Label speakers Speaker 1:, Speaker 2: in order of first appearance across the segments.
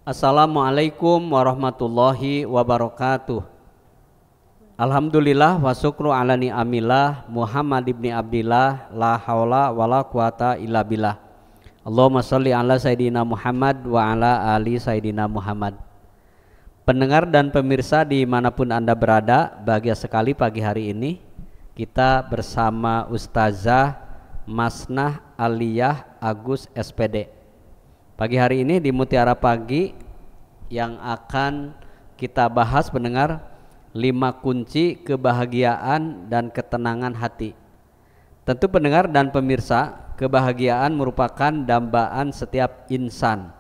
Speaker 1: Assalamualaikum warahmatullahi wabarakatuh. Alhamdulillah wa syukru ala ni'amillah Muhammad ibni Abdillah la haula wala quwata illa billah. Allahumma sholli ala Sayyidina Muhammad wa ala ali Sayyidina Muhammad. Pendengar dan pemirsa dimanapun Anda berada, bahagia sekali pagi hari ini kita bersama Ustazah Masnah Aliyah Agus SPD. Pagi hari ini di Mutiara Pagi yang akan kita bahas pendengar 5 kunci kebahagiaan dan ketenangan hati. Tentu pendengar dan pemirsa, kebahagiaan merupakan dambaan setiap insan.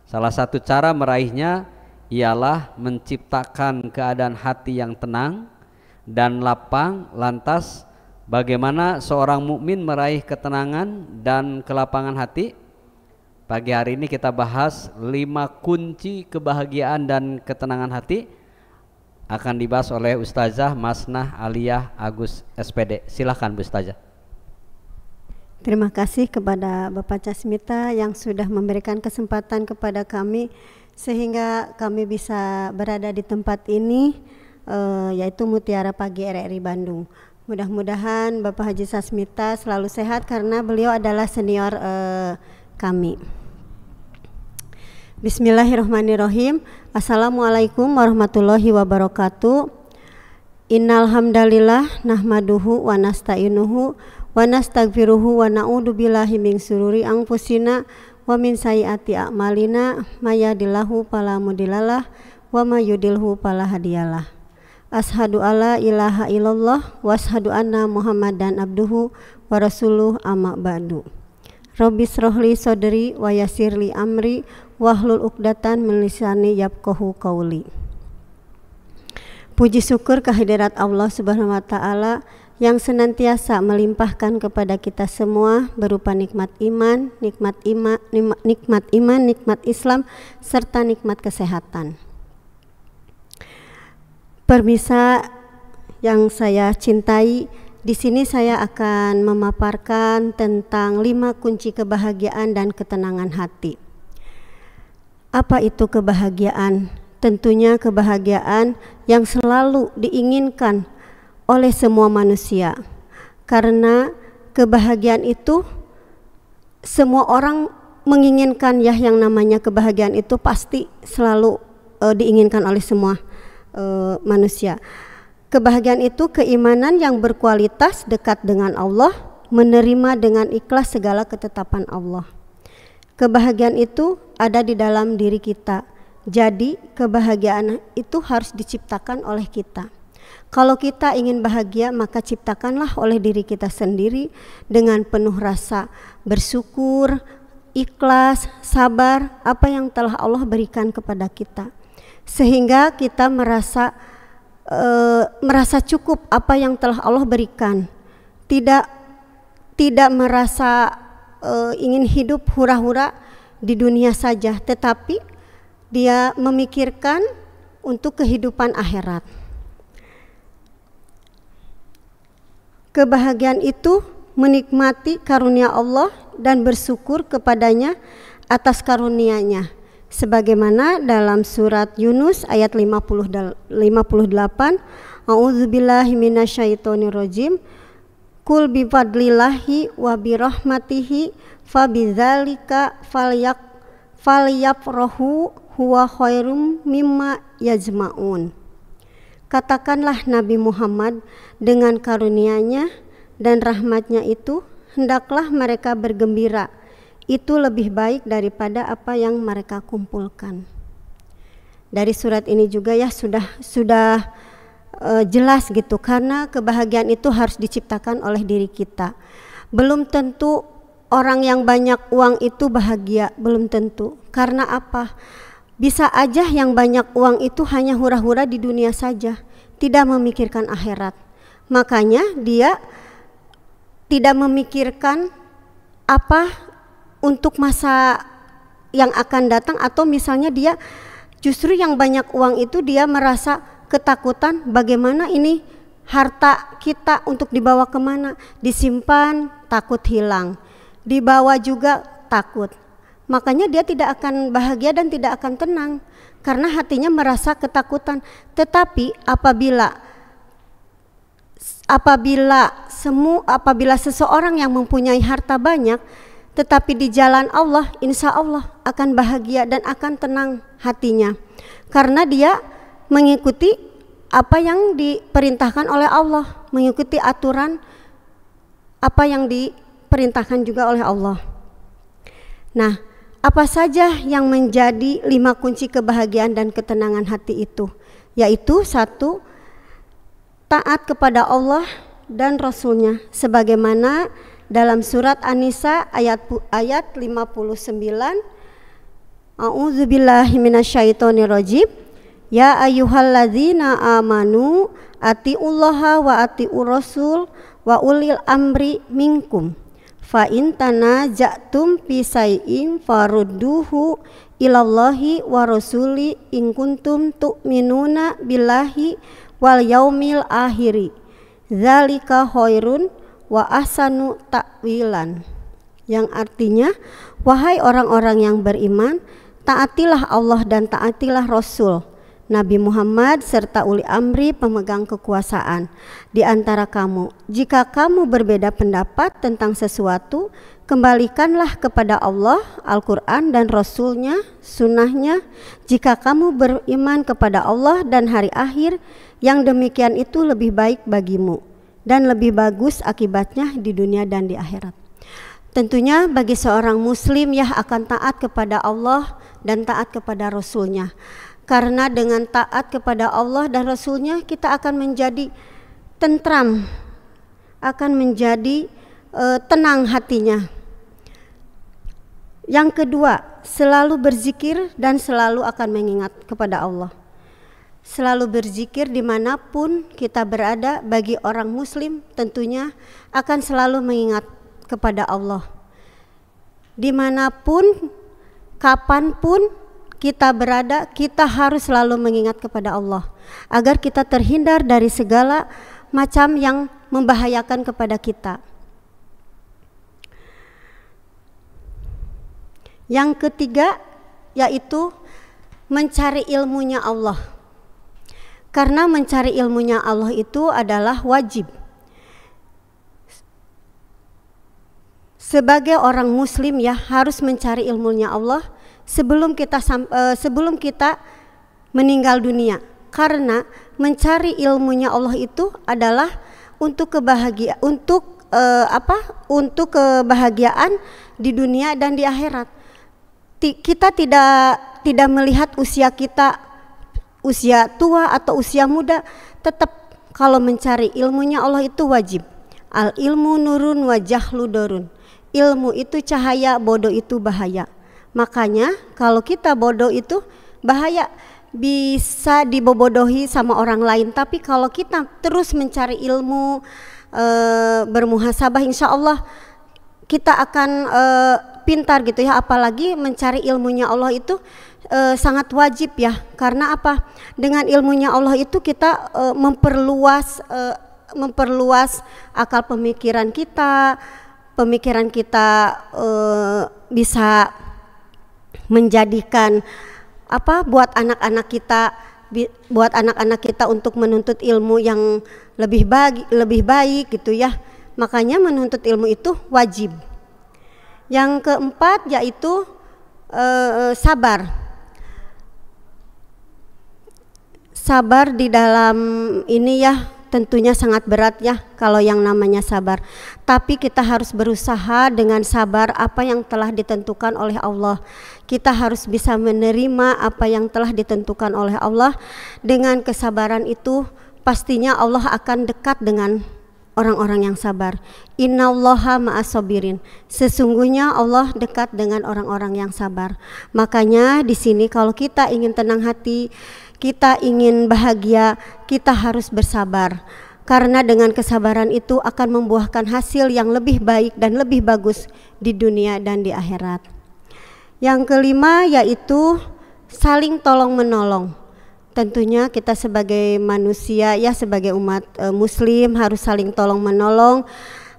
Speaker 1: Salah satu cara meraihnya ialah menciptakan keadaan hati yang tenang dan lapang. Lantas bagaimana seorang mukmin meraih ketenangan dan kelapangan hati? Pagi hari ini kita bahas 5 kunci kebahagiaan dan ketenangan hati, akan dibahas oleh Ustazah Masnah Aliyah Agus SPD. Silakan Bu Ustazah.
Speaker 2: Terima kasih kepada Bapak Casmita yang sudah memberikan kesempatan kepada kami sehingga kami bisa berada di tempat ini, yaitu Mutiara Pagi RRI Bandung. Mudah-mudahan Bapak Haji Sasmita selalu sehat karena beliau adalah senior kami. Bismillahirrahmanirrahim. Assalamualaikum warahmatullahi wabarakatuh. Innal hamdalillah nahmaduhu wa nasta'inuhu wa nastaghfiruhu wa na'udzu billahi min syururi anfusina wa min sayyiati a'malina may yahdihillahu fala mudhillalah wa may yudhlilhu fala hadiyalah. Ashhadu alla ilaha illallah wa ashhadu anna Muhammadan abduhu wa rasuluh amma ba'du. Rabbi shrahli sadri wa yassirli amri wahlul 'uqdatan min lisani yafqahu qauli. Puji syukur kehadirat Allah Subhanahu wa taala yang senantiasa melimpahkan kepada kita semua berupa nikmat iman, nikmat Islam serta nikmat kesehatan. Pemirsa yang saya cintai, di sini saya akan memaparkan tentang 5 kunci kebahagiaan dan ketenangan hati. Apa itu kebahagiaan? Tentunya kebahagiaan yang selalu diinginkan oleh semua manusia. Karena kebahagiaan itu semua orang menginginkan, ya, yang namanya kebahagiaan itu pasti selalu diinginkan oleh semua manusia. Kebahagiaan itu keimanan yang berkualitas dekat dengan Allah, menerima dengan ikhlas segala ketetapan Allah. Kebahagiaan itu ada di dalam diri kita. Jadi kebahagiaan itu harus diciptakan oleh kita. Kalau kita ingin bahagia, maka ciptakanlah oleh diri kita sendiri dengan penuh rasa bersyukur, ikhlas, sabar apa yang telah Allah berikan kepada kita. Sehingga kita merasa cukup apa yang telah Allah berikan, tidak merasa ingin hidup hura-hura di dunia saja, tetapi dia memikirkan untuk kehidupan akhirat. Kebahagiaan itu menikmati karunia Allah dan bersyukur kepadanya atas karunia-Nya. Sebagaimana dalam surat Yunus ayat 58, A'udzubillahi minasyaitonirrajim, Qul bifadlillahi wa birahmatihi fabidzalika falyafrahu huwa khairum mimma yajma'un. Katakanlah Nabi Muhammad, dengan karunia-Nya dan rahmat-Nya itu hendaklah mereka bergembira. Itu lebih baik daripada apa yang mereka kumpulkan. Dari surat ini juga ya sudah jelas gitu, karena kebahagiaan itu harus diciptakan oleh diri kita. Belum tentu orang yang banyak uang itu bahagia, belum tentu. Karena apa? Bisa aja yang banyak uang itu hanya hura-hura di dunia saja, tidak memikirkan akhirat. Makanya dia tidak memikirkan apa untuk masa yang akan datang, atau misalnya dia justru yang banyak uang itu dia merasa ketakutan, bagaimana ini harta kita untuk dibawa kemana, disimpan takut hilang, dibawa juga takut. makanya dia tidak akan bahagia dan tidak akan tenang karena hatinya merasa ketakutan. Tetapi apabila seseorang yang mempunyai harta banyak tetapi di jalan Allah, insya Allah akan bahagia dan akan tenang hatinya karena dia mengikuti apa yang diperintahkan oleh Allah, mengikuti aturan apa yang diperintahkan juga oleh Allah. Nah, apa saja yang menjadi 5 kunci kebahagiaan dan ketenangan hati itu? Yaitu 1, taat kepada Allah dan Rasulnya sebagaimana dalam surat An-Nisa ayat 59, A'udzubillahi minasyaitonirrajim, ya ayyuhalladzina amanu atiullaha wa atiur rasul wa ulil amri minkum fa in tanaza'tum fi syai'in farudduhu ilallahi wa rasuli in kuntum tu'minuna billahi wal yaumil akhiri zalika khairun wa ahsanu ta'wilan, yang artinya, wahai orang-orang yang beriman, taatilah Allah dan taatilah Rasul Nabi Muhammad serta uli amri pemegang kekuasaan di antara kamu. Jika kamu berbeda pendapat tentang sesuatu, kembalikanlah kepada Allah, Al-Quran dan Rasulnya, sunnahnya. Jika kamu beriman kepada Allah dan hari akhir, yang demikian itu lebih baik bagimu dan lebih bagus akibatnya di dunia dan di akhirat. Tentunya bagi seorang muslim ya akan taat kepada Allah dan taat kepada Rasulnya. Karena dengan taat kepada Allah dan Rasulnya kita akan menjadi tentram, akan menjadi tenang hatinya. Yang kedua, selalu berzikir dan selalu akan mengingat kepada Allah. Selalu berzikir dimanapun kita berada, bagi orang muslim tentunya akan selalu mengingat kepada Allah. Dimanapun, kapanpun kita berada, kita harus selalu mengingat kepada Allah agar kita terhindar dari segala macam yang membahayakan kepada kita. Yang ketiga yaitu mencari ilmunya Allah. Karena mencari ilmunya Allah itu adalah wajib. Sebagai orang muslim ya harus mencari ilmunya Allah sebelum kita meninggal dunia. Karena mencari ilmunya Allah itu adalah untuk kebahagiaan di dunia dan di akhirat. Kita tidak melihat usia kita, usia tua atau usia muda, tetap kalau mencari ilmunya Allah itu wajib. Al ilmu nurun wa jahlu dorun. Ilmu itu cahaya, bodoh itu bahaya. Makanya kalau kita bodoh itu bahaya, bisa dibobodohi sama orang lain. Tapi kalau kita terus mencari ilmu, bermuhasabah, insya Allah kita akan pintar gitu ya. Apalagi mencari ilmunya Allah itu sangat wajib ya. Karena apa? Dengan ilmunya Allah itu kita memperluas akal pemikiran kita. Pemikiran kita bisa menjadikan buat anak-anak kita untuk menuntut ilmu yang lebih baik gitu ya. Makanya menuntut ilmu itu wajib. Yang keempat yaitu sabar. Sabar di dalam ini ya tentunya sangat berat ya kalau yang namanya sabar. Tapi kita harus berusaha dengan sabar apa yang telah ditentukan oleh Allah. Kita harus bisa menerima apa yang telah ditentukan oleh Allah. Dengan kesabaran itu pastinya Allah akan dekat dengan orang-orang yang sabar. Innallaha ma'as-sabirin. Sesungguhnya Allah dekat dengan orang-orang yang sabar. Makanya di sini kalau kita ingin tenang hati, kita ingin bahagia, kita harus bersabar. Karena dengan kesabaran itu akan membuahkan hasil yang lebih baik dan lebih bagus di dunia dan di akhirat. Yang kelima yaitu saling tolong menolong. Tentunya kita sebagai manusia ya, sebagai umat muslim harus saling tolong menolong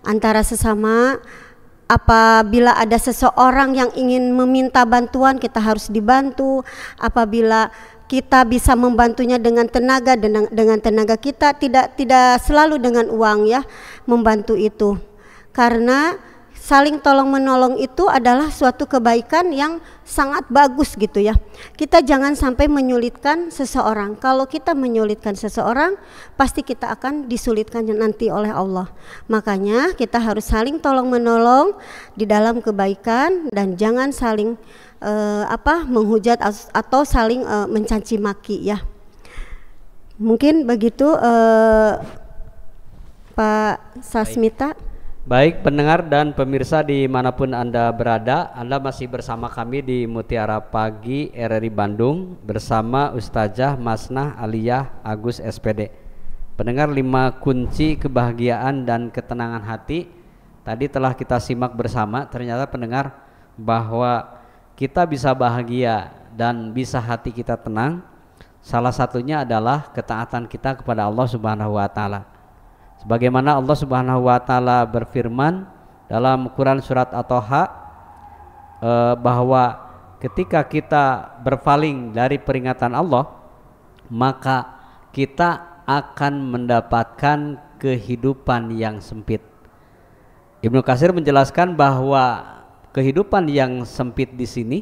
Speaker 2: antara sesama. apabila ada seseorang yang ingin meminta bantuan, kita harus dibantu. Apabila kita bisa membantunya dengan tenaga kita, tidak selalu dengan uang ya, membantu itu. Karena saling tolong menolong itu adalah suatu kebaikan yang sangat bagus gitu ya. Kita jangan sampai menyulitkan seseorang. Kalau kita menyulitkan seseorang, pasti kita akan disulitkan nanti oleh Allah. Makanya kita harus saling tolong menolong di dalam kebaikan dan jangan saling menghujat atau saling mencaci maki ya. Mungkin begitu Pak Sasmita.
Speaker 1: Baik pendengar dan pemirsa dimanapun Anda berada, Anda masih bersama kami di Mutiara Pagi RRI Bandung bersama Ustazah Masnah Aliyah Agus SPD. Pendengar, 5 kunci kebahagiaan dan ketenangan hati tadi telah kita simak bersama. Ternyata pendengar, bahwa kita bisa bahagia dan bisa hati kita tenang, salah satunya adalah ketaatan kita kepada Allah Subhanahu wa Ta'ala. Sebagaimana Allah Subhanahu wa Ta'ala berfirman dalam Quran surat At-Toha bahwa ketika kita berpaling dari peringatan Allah, maka kita akan mendapatkan kehidupan yang sempit. Ibnu Katsir menjelaskan bahwa kehidupan yang sempit di sini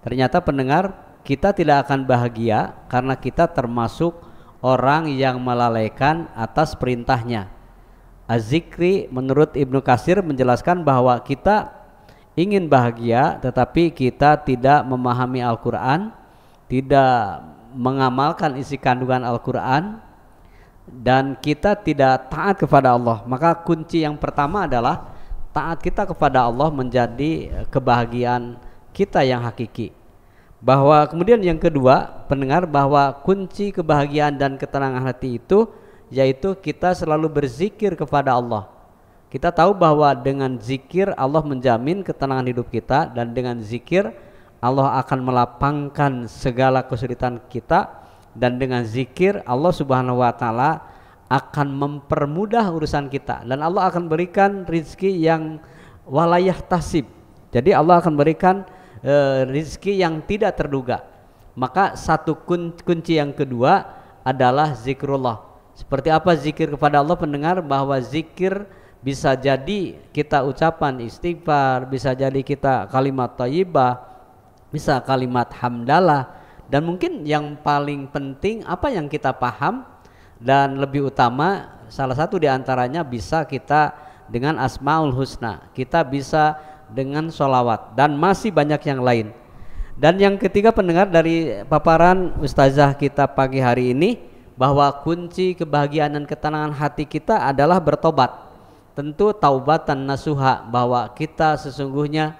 Speaker 1: ternyata pendengar, kita tidak akan bahagia karena kita termasuk orang yang melalaikan atas perintahnya. Az-Zikri menurut Ibnu Katsir menjelaskan bahwa kita ingin bahagia tetapi kita tidak memahami Al-Quran, tidak mengamalkan isi kandungan Al-Quran, dan kita tidak taat kepada Allah. Maka kunci yang pertama adalah taat kita kepada Allah menjadi kebahagiaan kita yang hakiki. Bahwa kemudian yang kedua pendengar, bahwa kunci kebahagiaan dan ketenangan hati itu yaitu kita selalu berzikir kepada Allah. Kita tahu bahwa dengan zikir Allah menjamin ketenangan hidup kita, dan dengan zikir Allah akan melapangkan segala kesulitan kita, dan dengan zikir Allah Subhanahu wa Ta'ala akan mempermudah urusan kita, dan Allah akan berikan rizki yang walayah tasib. Jadi Allah akan berikan rizki yang tidak terduga. Maka satu kunci yang kedua adalah zikrullah. Seperti apa zikir kepada Allah pendengar? Bahwa zikir bisa jadi kita ucapan istighfar, bisa jadi kita kalimat thayyibah, bisa kalimat hamdalah, dan mungkin yang paling penting apa yang kita paham dan lebih utama, salah satu diantaranya bisa kita dengan asmaul husna, kita bisa dengan sholawat, dan masih banyak yang lain. Dan yang ketiga pendengar, dari paparan ustazah kita pagi hari ini, bahwa kunci kebahagiaan dan ketenangan hati kita adalah bertobat. Tentu taubatan nasuha, bahwa kita sesungguhnya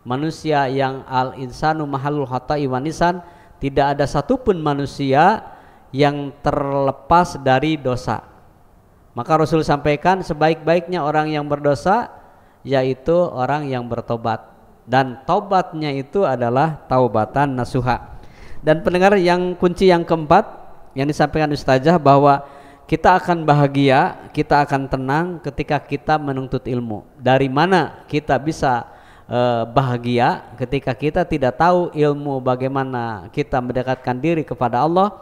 Speaker 1: manusia yang al-insanu mahalul khata'i wa nisan, tidak ada satupun manusia yang terlepas dari dosa. Maka Rasul sampaikan sebaik-baiknya orang yang berdosa yaitu orang yang bertobat, dan taubatnya itu adalah taubatan nasuha. Dan pendengar, yang kunci yang keempat yang disampaikan ustazah, bahwa kita akan bahagia, kita akan tenang ketika kita menuntut ilmu. Dari mana kita bisa bahagia? Ketika kita tidak tahu ilmu bagaimana kita mendekatkan diri kepada Allah.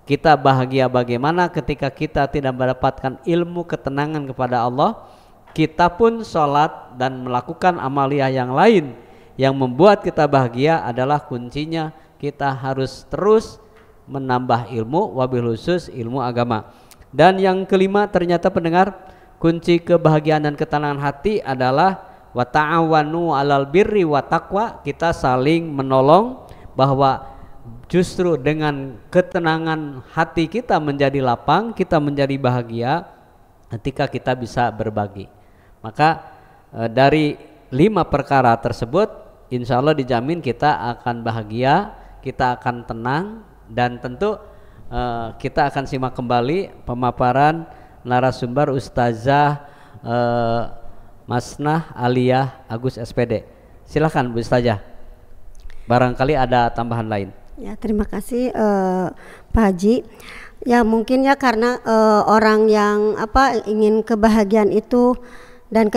Speaker 1: Kita bahagia bagaimana ketika kita tidak mendapatkan ilmu ketenangan kepada Allah. Kita pun sholat dan melakukan amaliyah yang lain yang membuat kita bahagia adalah kuncinya kita harus terus menambah ilmu, wabil khusus ilmu agama. Dan yang kelima ternyata pendengar, kunci kebahagiaan dan ketenangan hati adalah wa ta'awanu 'alal birri wa taqwa. Kita saling menolong, bahwa justru dengan ketenangan hati kita menjadi lapang, kita menjadi bahagia ketika kita bisa berbagi. Maka dari 5 perkara tersebut insya Allah dijamin kita akan bahagia, kita akan tenang, dan tentu kita akan simak kembali pemaparan narasumber Ustazah Masnah Aliyah Agus SPD. Silakan Bu Ustazah, barangkali ada tambahan lain.
Speaker 2: Ya, terima kasih Pak Haji. Ya mungkin ya karena orang yang ingin kebahagiaan itu dan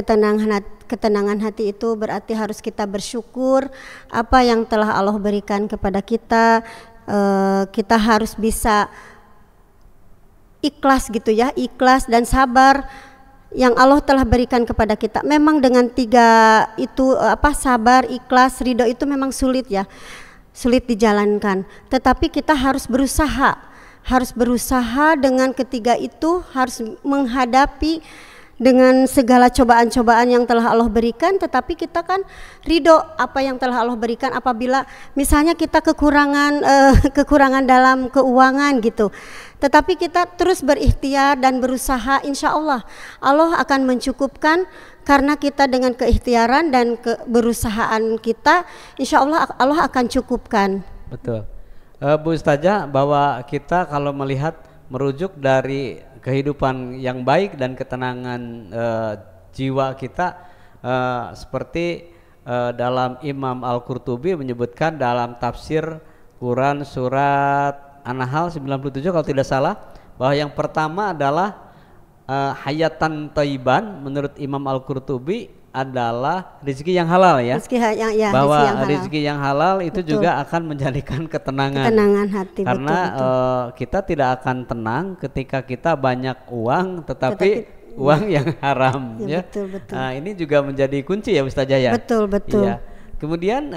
Speaker 2: ketenangan hati itu berarti harus kita bersyukur apa yang telah Allah berikan kepada kita. Kita harus bisa ikhlas gitu ya, ikhlas dan sabar yang Allah telah berikan kepada kita. Memang dengan 3 itu sabar, ikhlas, ridho itu memang sulit ya, sulit dijalankan. Tetapi kita harus berusaha dengan ketiga itu, harus menghadapi dengan segala cobaan-cobaan yang telah Allah berikan, tetapi kita kan ridho apa yang telah Allah berikan. Apabila misalnya kita kekurangan dalam keuangan gitu, tetapi kita terus berikhtiar dan berusaha, insya Allah Allah akan mencukupkan, karena kita dengan keikhtiaran dan keberusaan kita, insya Allah Allah akan cukupkan.
Speaker 1: Betul. Bu Ustazah, bahwa kita kalau melihat merujuk dari kehidupan yang baik dan ketenangan jiwa kita, seperti dalam Imam Al-Qurtubi menyebutkan dalam tafsir Quran surat An-Nahl 97 kalau tidak salah, bahwa yang pertama adalah hayatan thayyiban. Menurut Imam Al-Qurtubi adalah rezeki yang halal ya. Bahwa rezeki yang halal itu betul, juga akan menjadikan ketenangan hati. Karena betul. Kita tidak akan tenang ketika kita banyak uang tetapi uang yang haram ya. Betul. Nah, ini juga menjadi kunci ya Ustazah ya. Betul. Iya. Kemudian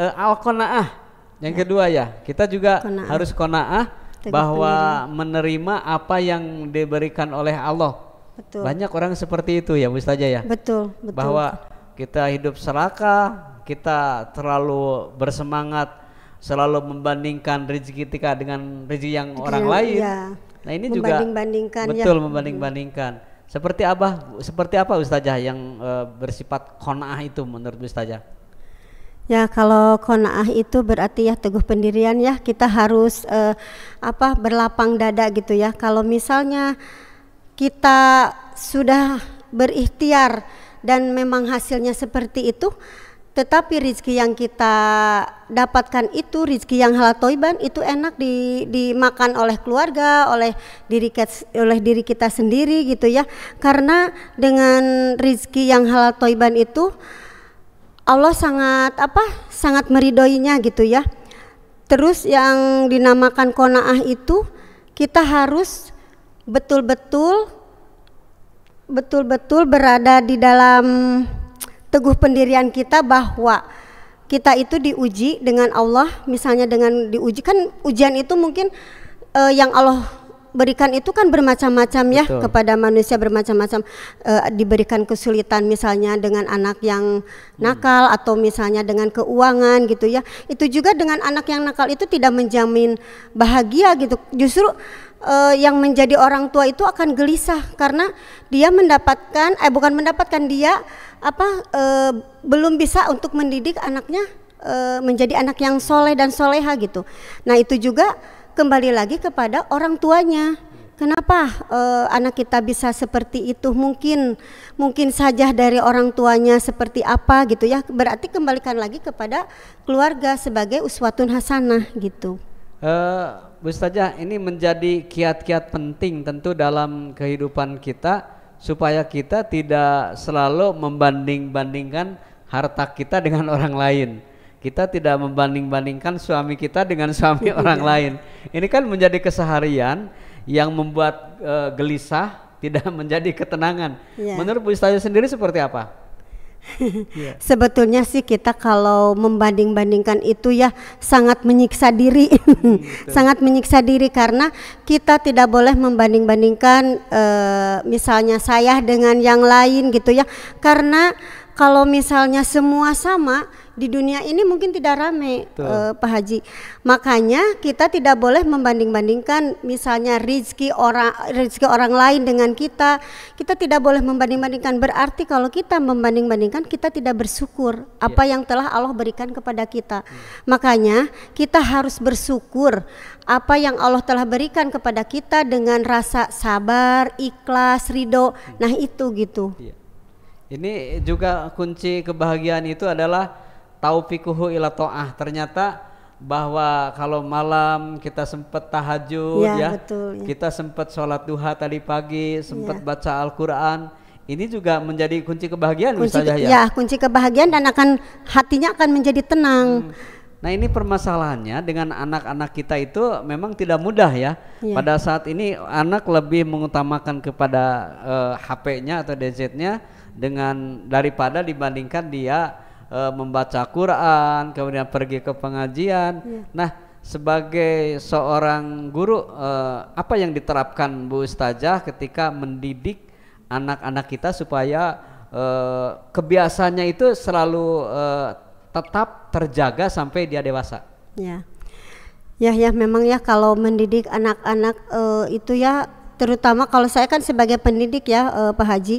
Speaker 1: al-qanaah yang kedua ya, kita juga harus qanaah bahwa menerima apa yang diberikan oleh Allah. Betul. Banyak orang seperti itu ya Ustazah ya. Betul. Bahwa kita hidup serakah, kita terlalu bersemangat, selalu membandingkan rezeki kita dengan rezeki yang orang lain. Ya. Nah ini juga betul ya. Membanding-bandingkan. Seperti apa Ustazah yang bersifat qanaah itu menurut Ustazah? Ya, kalau qanaah itu berarti ya teguh pendirian ya. Kita harus berlapang dada gitu ya. Kalau misalnya kita sudah berikhtiar dan memang hasilnya seperti itu, tetapi rezeki yang kita dapatkan itu rezeki yang halal thayyiban, itu enak dimakan oleh keluarga, oleh diri kita sendiri gitu ya. Karena dengan rezeki yang halal thayyiban itu Allah sangat meridhoinya gitu ya. Terus yang dinamakan qanaah itu kita harus betul-betul berada di dalam teguh pendirian kita bahwa kita itu diuji dengan Allah. Misalnya dengan diuji, kan ujian itu mungkin yang Allah berikan itu kan bermacam-macam ya. Betul. Kepada manusia bermacam-macam, diberikan kesulitan misalnya dengan anak yang nakal atau misalnya dengan keuangan gitu ya. Itu juga dengan anak yang nakal itu tidak menjamin bahagia gitu. Justru yang menjadi orang tua itu akan gelisah karena dia belum bisa untuk mendidik anaknya menjadi anak yang soleh dan soleha gitu. Nah itu juga kembali lagi kepada orang tuanya. Kenapa anak kita bisa seperti itu? Mungkin saja dari orang tuanya seperti apa gitu ya. Berarti kembalikan lagi kepada keluarga sebagai uswatun hasanah gitu. Bu Ustazah, ini menjadi kiat-kiat penting tentu dalam kehidupan kita supaya kita tidak selalu membanding-bandingkan harta kita dengan orang lain. Kita tidak membanding-bandingkan suami kita dengan suami orang lain. Ini kan menjadi keseharian yang membuat gelisah, tidak menjadi ketenangan. Menurut Bu Ustazah sendiri seperti apa?
Speaker 2: Sebetulnya sih kita kalau membanding-bandingkan itu ya sangat menyiksa diri. Sangat menyiksa diri karena kita tidak boleh membanding-bandingkan misalnya saya dengan yang lain gitu ya. Karena kalau misalnya semua sama di dunia ini mungkin tidak ramai, Pak Haji. Makanya kita tidak boleh membanding-bandingkan misalnya rezeki orang lain dengan kita. Kita tidak boleh membanding-bandingkan. Berarti kalau kita membanding-bandingkan, kita tidak bersyukur apa yang telah Allah berikan kepada kita. Makanya kita harus bersyukur apa yang Allah telah berikan kepada kita dengan rasa sabar, ikhlas, ridho. Nah itu gitu.
Speaker 1: Ini juga kunci kebahagiaan itu adalah taufiquhu ila ta'ah. Ternyata bahwa kalau malam kita sempat tahajud betul, kita sempat sholat duha tadi pagi, sempat baca Al-Quran, ini juga menjadi kunci kebahagiaan Ustazah ya.
Speaker 2: Ya, kunci kebahagiaan dan hatinya akan menjadi tenang.
Speaker 1: Nah ini permasalahannya dengan anak-anak kita itu memang tidak mudah ya. Pada saat ini anak lebih mengutamakan kepada HP-nya atau gadgetnya daripada dibandingkan dia membaca Quran, kemudian pergi ke pengajian. Nah sebagai seorang guru apa yang diterapkan Bu Ustazah ketika mendidik anak-anak kita supaya kebiasaannya itu selalu tetap terjaga sampai dia dewasa?
Speaker 2: Ya memang ya kalau mendidik anak-anak itu ya, terutama kalau saya kan sebagai pendidik ya Pak Haji,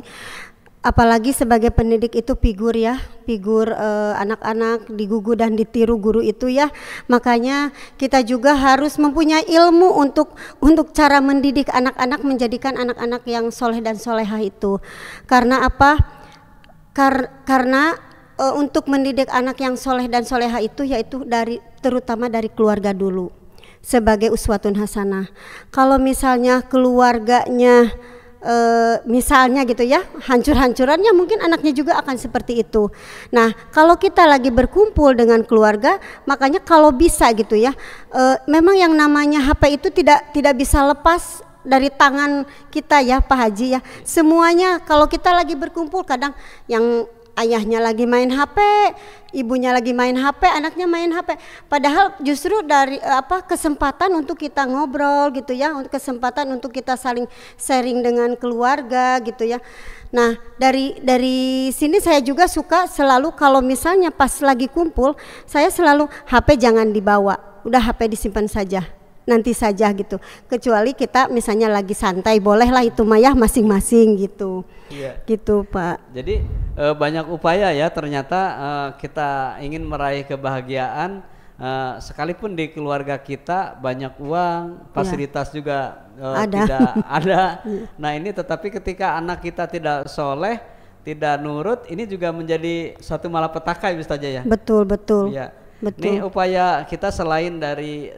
Speaker 2: apalagi sebagai pendidik itu figur anak-anak digugu dan ditiru guru itu ya, makanya kita juga harus mempunyai ilmu untuk cara mendidik anak-anak, menjadikan anak-anak yang soleh dan solehah itu. Karena apa? Karena untuk mendidik anak yang soleh dan soleha itu yaitu terutama dari keluarga dulu sebagai uswatun hasanah. Kalau misalnya keluarganya misalnya gitu ya hancur-hancurannya, mungkin anaknya juga akan seperti itu. Nah kalau kita lagi berkumpul dengan keluarga, makanya kalau bisa gitu ya, memang yang namanya HP itu tidak bisa lepas dari tangan kita ya Pak Haji ya. Semuanya kalau kita lagi berkumpul, kadang yang ayahnya lagi main HP, ibunya lagi main HP, anaknya main HP. Padahal justru dari kesempatan untuk kita ngobrol gitu ya, untuk kesempatan untuk kita saling sharing dengan keluarga gitu ya. Nah dari sini saya juga suka selalu kalau misalnya pas lagi kumpul, saya selalu HP jangan dibawa, udah HP disimpan saja, nanti saja gitu. Kecuali kita misalnya lagi santai, bolehlah itu mah ya masing-masing gitu. Gitu Pak.
Speaker 1: Jadi banyak upaya ya ternyata kita ingin meraih kebahagiaan, sekalipun di keluarga kita banyak uang, fasilitas juga tidak ada. Nah ini tetapi ketika anak kita tidak soleh, tidak nurut, ini juga menjadi suatu malapetaka ya Ustazah ya.
Speaker 2: Betul.
Speaker 1: Ya. Ini upaya kita selain dari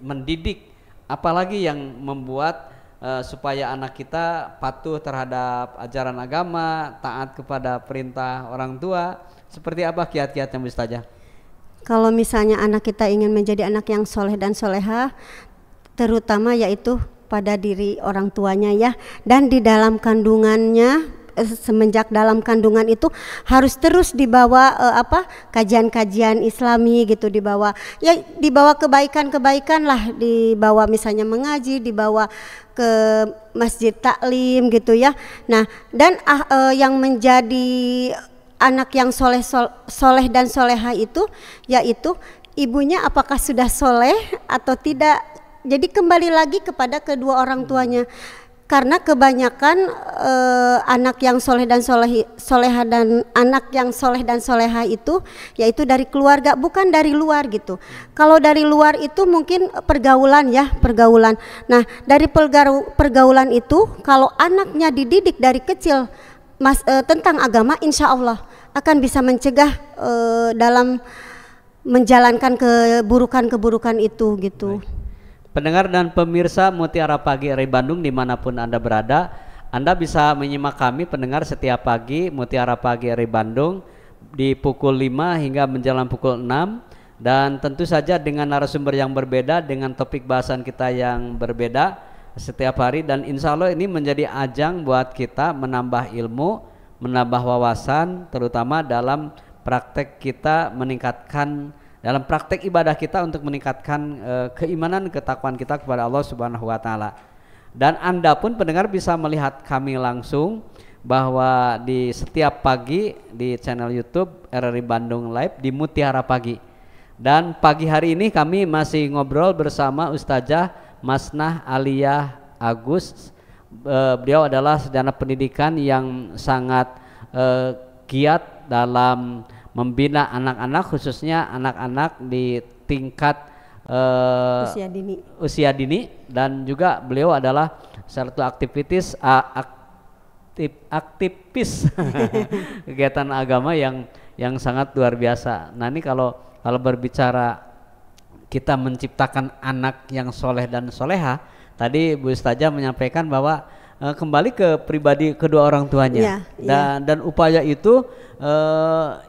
Speaker 1: mendidik, apalagi yang membuat supaya anak kita patuh terhadap ajaran agama, taat kepada perintah orang tua. Seperti apa kiat-kiatnya Bu Ustazah?
Speaker 2: Kalau misalnya anak kita ingin menjadi anak yang soleh dan soleha, terutama yaitu pada diri orang tuanya ya, dan di dalam kandungannya, semenjak dalam kandungan itu harus terus dibawa kajian-kajian Islami gitu, dibawa kebaikan-kebaikan lah, dibawa misalnya mengaji, dibawa ke masjid taklim gitu ya. Nah dan yang menjadi anak yang soleh dan soleha itu yaitu ibunya apakah sudah soleh atau tidak. Jadi kembali lagi kepada kedua orang tuanya. Karena kebanyakan anak yang soleh dan soleha dan anak yang soleh dan soleha itu yaitu dari keluarga, bukan dari luar gitu. Kalau dari luar itu mungkin pergaulan. Nah dari pergaulan itu kalau anaknya dididik dari kecil tentang agama, insya Allah akan bisa mencegah dalam menjalankan keburukan itu gitu.
Speaker 1: Baik. Pendengar dan pemirsa Mutiara Pagi RRI Bandung dimanapun Anda berada, Anda bisa menyimak kami pendengar setiap pagi Mutiara Pagi RRI Bandung di pukul 5 hingga menjelang pukul 6, dan tentu saja dengan narasumber yang berbeda, dengan topik bahasan kita yang berbeda setiap hari, dan insya Allah ini menjadi ajang buat kita menambah ilmu, menambah wawasan, terutama dalam praktek kita meningkatkan, dalam praktek ibadah kita untuk meningkatkan keimanan, ketakwaan kita kepada Allah Subhanahu wa taala. Dan Anda pun pendengar bisa melihat kami langsung bahwa di setiap pagi di channel YouTube RRI Bandung Live di Mutiara Pagi. Dan pagi hari ini kami masih ngobrol bersama Ustazah Masnah Aliyah Agus. Beliau adalah sarjana pendidikan yang sangat giat dalam membina anak-anak, khususnya anak-anak di tingkat usia dini, dan juga beliau adalah salah satu aktivis kegiatan agama yang sangat luar biasa. Nah ini kalau berbicara kita menciptakan anak yang soleh dan soleha, tadi Bu Ustazah menyampaikan bahwa kembali ke pribadi kedua orang tuanya. Dan upaya itu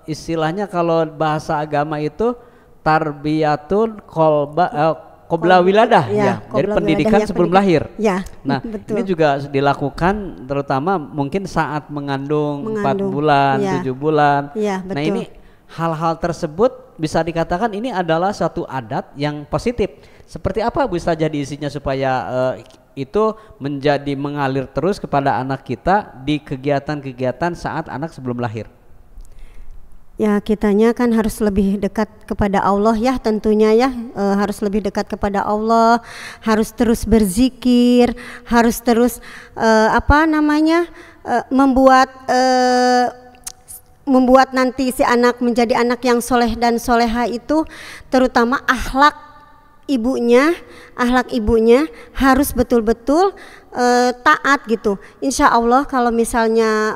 Speaker 1: istilahnya kalau bahasa agama itu tarbiyatun qabla wiladah ya. Jadi pendidikan sebelum lahir. Nah, betul. Ini juga dilakukan terutama mungkin saat mengandung 4 bulan, 7 bulan. Nah, ini hal-hal tersebut bisa dikatakan ini adalah suatu adat yang positif. Seperti apa Bu Ustazah diisinya supaya itu menjadi mengalir terus kepada anak kita di kegiatan-kegiatan saat anak sebelum lahir?
Speaker 2: Ya, kitanya kan harus lebih dekat kepada Allah ya, tentunya ya, harus lebih dekat kepada Allah, harus terus berzikir, harus terus membuat nanti si anak menjadi anak yang soleh dan soleha itu, terutama akhlak ibunya harus betul-betul taat gitu. Insya Allah kalau misalnya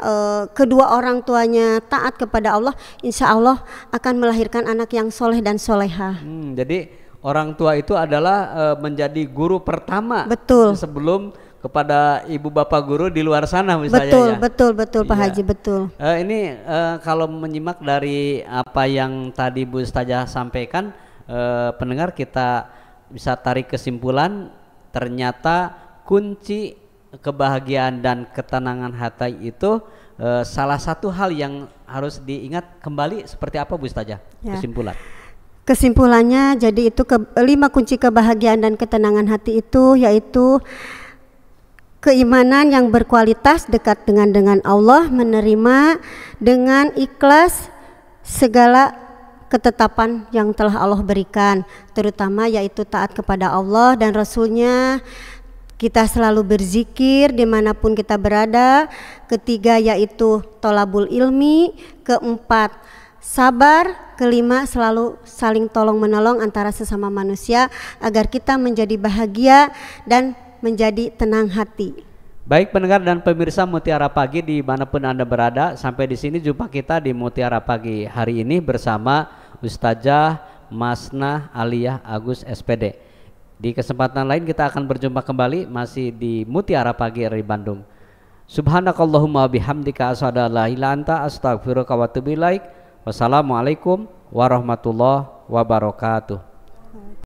Speaker 2: kedua orang tuanya taat kepada Allah, insya Allah akan melahirkan anak yang soleh dan soleha.
Speaker 1: Jadi orang tua itu adalah menjadi guru pertama.
Speaker 2: Betul.
Speaker 1: Sebelum kepada ibu bapak guru di luar sana misalnya.
Speaker 2: Betul Pak Haji, betul.
Speaker 1: Ini kalau menyimak dari apa yang tadi Bu Ustazah sampaikan, pendengar kita bisa tarik kesimpulan ternyata kunci kebahagiaan dan ketenangan hati itu salah satu hal yang harus diingat kembali. Seperti apa Bu Ustazah?
Speaker 2: Kesimpulannya jadi itu 5 kunci kebahagiaan dan ketenangan hati itu yaitu keimanan yang berkualitas, dekat dengan Allah, menerima dengan ikhlas segala ketetapan yang telah Allah berikan, terutama yaitu taat kepada Allah dan Rasul-Nya. Kita selalu berzikir dimanapun kita berada. Ketiga yaitu tolabul ilmi. Keempat sabar. Kelima selalu saling tolong menolong antara sesama manusia agar kita menjadi bahagia dan menjadi tenang hati.
Speaker 1: Baik pendengar dan pemirsa Mutiara Pagi dimanapun Anda berada, sampai di sini jumpa kita di Mutiara Pagi hari ini bersama Ustazah Masnah Aliyah Agus SPD. Di kesempatan lain kita akan berjumpa kembali masih di Mutiara Pagi dari Bandung. Subhanakallahumma bihamdika asyhadu an la ilaha illa anta astaghfiruka wa atubu ilaik. Wassalamualaikum warahmatullahi wabarakatuh.